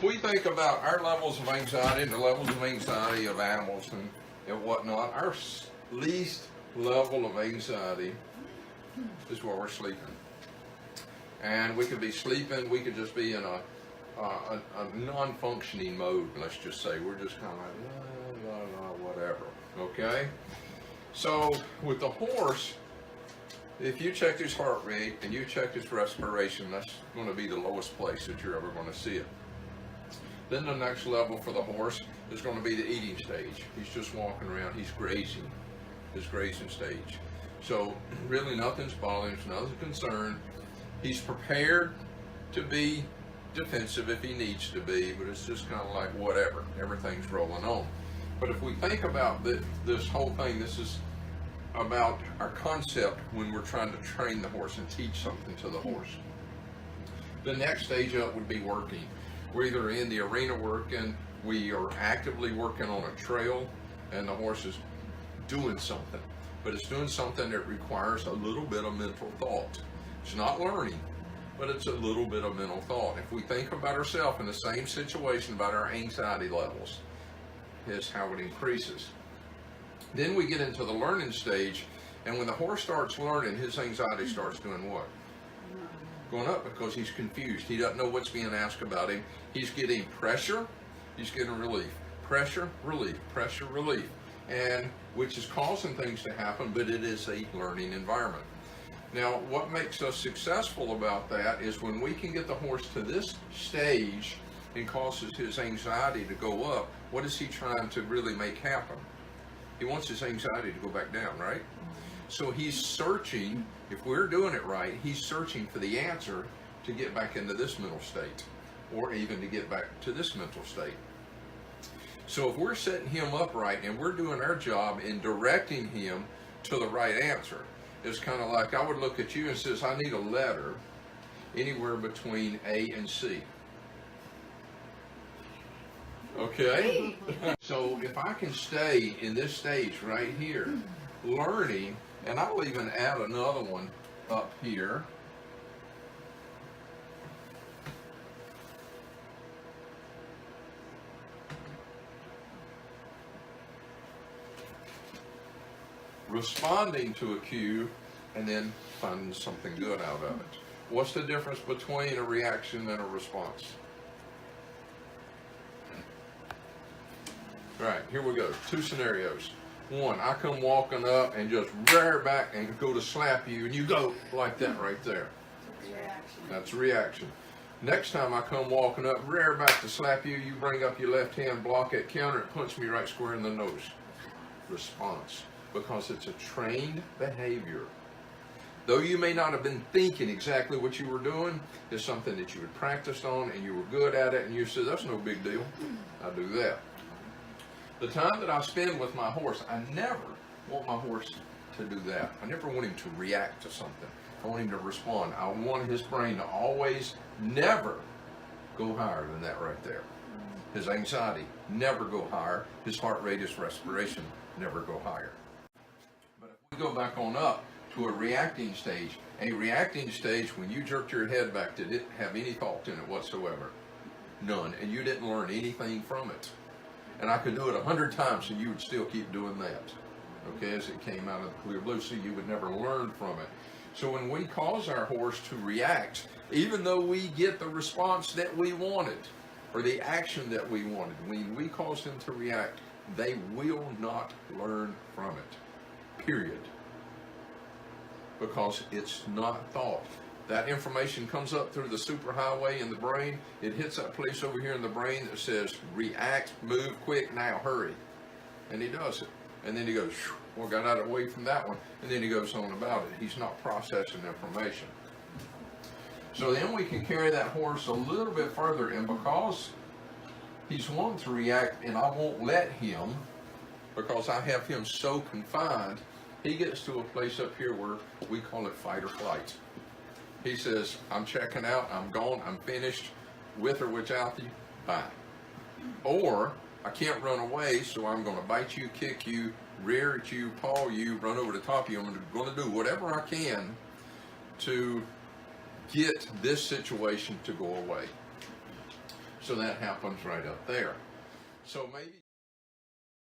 we think about our levels of anxiety and the levels of anxiety of animals and whatnot, our least level of anxiety is where we're sleeping. And we could be sleeping, we could just be in a non-functioning mode, let's just say. We're just kind of like, whatever, okay? So with the horse, if you check his heart rate and you check his respiration, that's going to be the lowest place that you're ever going to see it. Then the next level for the horse is going to be the eating stage. He's just walking around, he's grazing, his grazing stage. So really nothing's bothering him, nothing's concerned. He's prepared to be defensive if he needs to be, but it's just kind of like whatever, everything's rolling on. But if we think about this whole thing, this is about our concept when we're trying to train the horse and teach something to the horse. The next stage up would be working. We're either in the arena working, we are actively working on a trail, and the horse is doing something. But it's doing something that requires a little bit of mental thought. It's not learning, but it's a little bit of mental thought. If we think about ourselves in the same situation about our anxiety levels, is how it increases. Then we get into the learning stage, and when the horse starts learning, his anxiety starts doing what? Going up, because he's confused. He doesn't know what's being asked about him. He's getting pressure, he's getting relief. Pressure, relief, pressure, relief. And which is causing things to happen, but it is a learning environment. Now, what makes us successful about that is when we can get the horse to this stage and causes his anxiety to go up, what is he trying to really make happen? He wants his anxiety to go back down, right? So he's searching, if we're doing it right, he's searching for the answer to get back into this mental state, or even to get back to this mental state. So if we're setting him up right and we're doing our job in directing him to the right answer, it's kind of like I would look at you and says, I need a letter anywhere between A and C. Okay? So if I can stay in this stage right here, learning, and I'll even add another one up here. Responding to a cue and then finding something good out of it. What's the difference between a reaction and a response? Right, here we go. Two scenarios. One, I come walking up and just rear back and go to slap you, and you go like that right there. That's a reaction. Next time I come walking up, rear back to slap you, you bring up your left hand, block at counter, and punch me right square in the nose. Response. Because it's a trained behavior. Though you may not have been thinking exactly what you were doing, it's something that you had practiced on and you were good at it, and you said, that's no big deal. I do that. The time that I spend with my horse, I never want my horse to do that. I never want him to react to something. I want him to respond. I want his brain to always never go higher than that right there. His anxiety never go higher. His heart rate, his respiration never go higher. But if we go back on up to a reacting stage when you jerked your head back, did it have any thought in it whatsoever? None. And you didn't learn anything from it. And I could do it 100 times and you would still keep doing that. Okay, as it came out of the clear blue, so you would never learn from it. So when we cause our horse to react, even though we get the response that we wanted, or the action that we wanted, when we cause them to react, they will not learn from it. Period. Because it's not thought. That information comes up through the superhighway in the brain. It hits that place over here in the brain that says, react, move, quick, now, hurry. And he does it. And then he goes, well, got out of the way from that one. And then he goes on about it. He's not processing information. So then we can carry that horse a little bit further. And because he's wanting to react and I won't let him, because I have him so confined, he gets to a place up here where we call it fight or flight. He says, I'm checking out, I'm gone, I'm finished, with or without you, bye. Or, I can't run away, so I'm going to bite you, kick you, rear at you, paw you, run over the top of you. I'm going to do whatever I can to get this situation to go away. So that happens right up there. So maybe